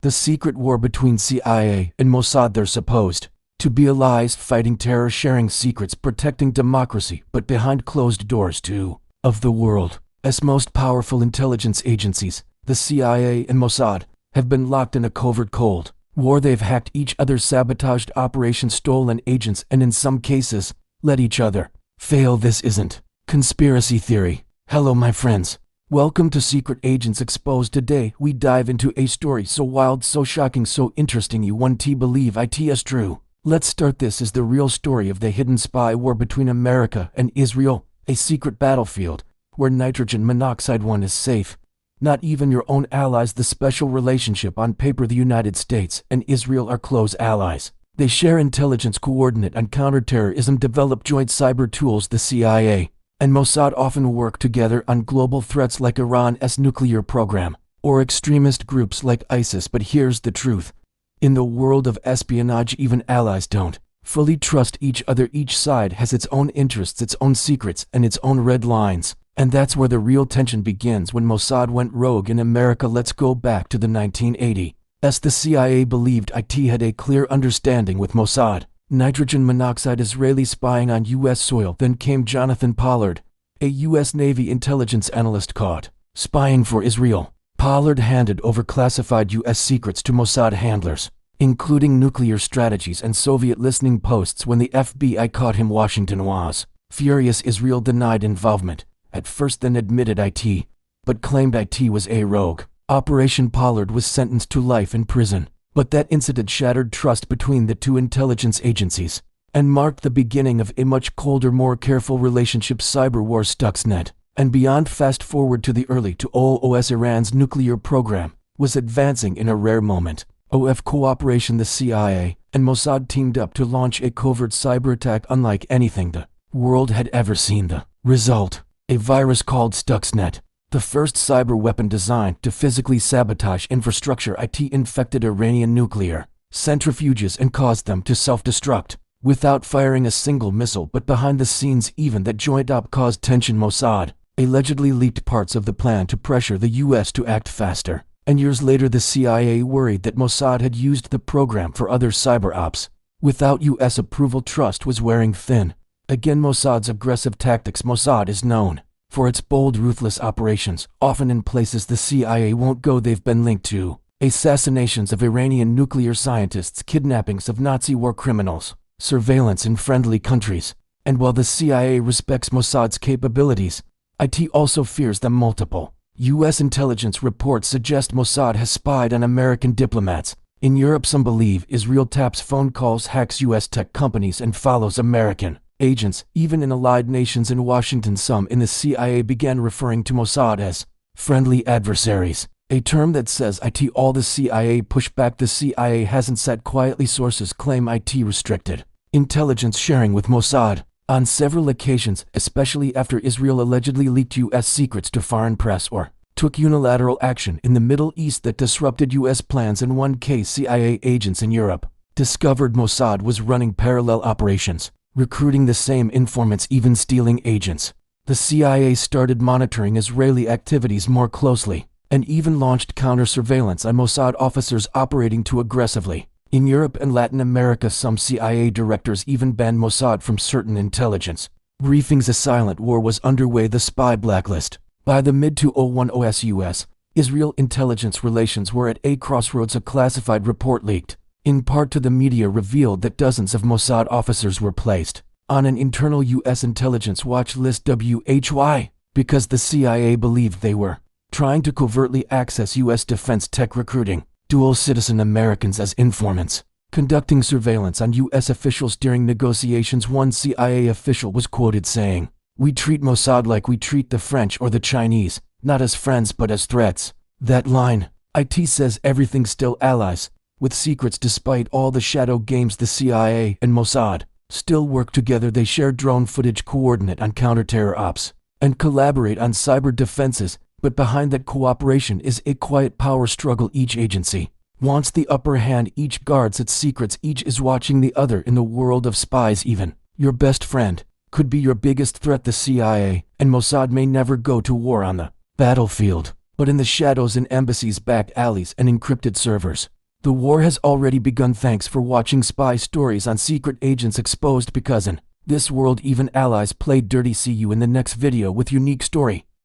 the secret war between CIA and Mossad. They're supposed to be allies, fighting terror, sharing secrets, protecting democracy, but behind closed doors two of the world's most powerful intelligence agencies, the CIA and Mossad, have been locked in a covert cold war. They've hacked each other, sabotaged operations, stolen agents, and in some cases, let each other fail. This isn't conspiracy theory. Hello my friends. Welcome to Secret Agents Exposed. Today, we dive into a story so wild, so shocking, so interesting you won't believe it is true. Let's start. This is the real story of the hidden spy war between America and Israel, a secret battlefield where nitrogen monoxide one is safe. Not even your own allies. The special relationship on paper. The United States and Israel are close allies. They share intelligence, coordinate on counterterrorism, develop joint cyber tools. The CIA and Mossad often work together on global threats like Iran's nuclear program or extremist groups like ISIS. But here's the truth. In the world of espionage, even allies don't fully trust each other. Each side has its own interests, its own secrets, and its own red lines. And that's where the real tension begins, when Mossad went rogue in America. Let's go back to the 1980s. The CIA believed it had a clear understanding with Mossad. Nitrogen monoxide, Israeli spying on U.S. soil. Then came Jonathan Pollard, a U.S. Navy intelligence analyst caught spying for Israel. Pollard handed over classified U.S. secrets to Mossad handlers, including nuclear strategies and Soviet listening posts. When the FBI caught him, Washington was furious. Israel denied involvement at first, then admitted it, but claimed it was a rogue operation. Pollard was sentenced to life in prison. But that incident shattered trust between the two intelligence agencies and marked the beginning of a much colder, more careful relationship. Cyber war, Stuxnet, and beyond. Fast forward to the early 2000s. Iran's nuclear program was advancing in a rare moment of cooperation. The CIA and Mossad teamed up to launch a covert cyber attack unlike anything the world had ever seen. The result? A virus called Stuxnet, the first cyber weapon designed to physically sabotage infrastructure. It infected Iranian nuclear centrifuges and caused them to self-destruct without firing a single missile. But behind the scenes, even that joint op caused tension. Mossad allegedly leaked parts of the plan to pressure the U.S. to act faster. And years later, the CIA worried that Mossad had used the program for other cyber ops. Without U.S. approval, trust was wearing thin. Again, Mossad's aggressive tactics. Mossad is known for its bold, ruthless operations, often in places the CIA won't go. They've been linked to assassinations of Iranian nuclear scientists, kidnappings of Nazi war criminals, surveillance in friendly countries. And while the CIA respects Mossad's capabilities, it also fears them. Multiple U.S. intelligence reports suggest Mossad has spied on American diplomats in Europe. Some believe Israel taps phone calls, hacks U.S. tech companies, and follows American agents, even in allied nations. In Washington, some in the CIA began referring to Mossad as friendly adversaries, a term that says all. The CIA pushed back. The CIA hasn't sat quietly. Sources claim it restricted intelligence sharing with Mossad on several occasions, especially after Israel allegedly leaked U.S. secrets to foreign press or took unilateral action in the Middle East that disrupted U.S. plans. In one case, CIA agents in Europe discovered Mossad was running parallel operations, recruiting the same informants, even stealing agents. The CIA started monitoring Israeli activities more closely and even launched counter-surveillance on Mossad officers operating too aggressively. In Europe and Latin America, some CIA directors even banned Mossad from certain intelligence briefings. A silent war was underway, the spy blacklist. By the mid-2010s, U.S.-Israel intelligence relations were at a crossroads. A classified report leaked in part to the media revealed that dozens of Mossad officers were placed on an internal U.S. intelligence watch list, WHY, because the CIA believed they were trying to covertly access U.S. defense tech, recruiting dual citizen Americans as informants, conducting surveillance on U.S. officials during negotiations. One CIA official was quoted saying, "We treat Mossad like we treat the French or the Chinese, not as friends but as threats." That line, it says everything. Still allies with secrets despite all the shadow games. The CIA and Mossad still work together. They share drone footage, coordinate on counter-terror ops, and collaborate on cyber defenses. But behind that cooperation is a quiet power struggle. Each agency wants the upper hand, each guards its secrets, each is watching the other. In the world of spies, even your best friend could be your biggest threat. The CIA and Mossad may never go to war on the battlefield, but in the shadows in embassies, back alleys, and encrypted servers. The war has already begun. Thanks for watching Spy Stories on Secret Agents Exposed, because in this world even allies play dirty. See you in the next video with unique story.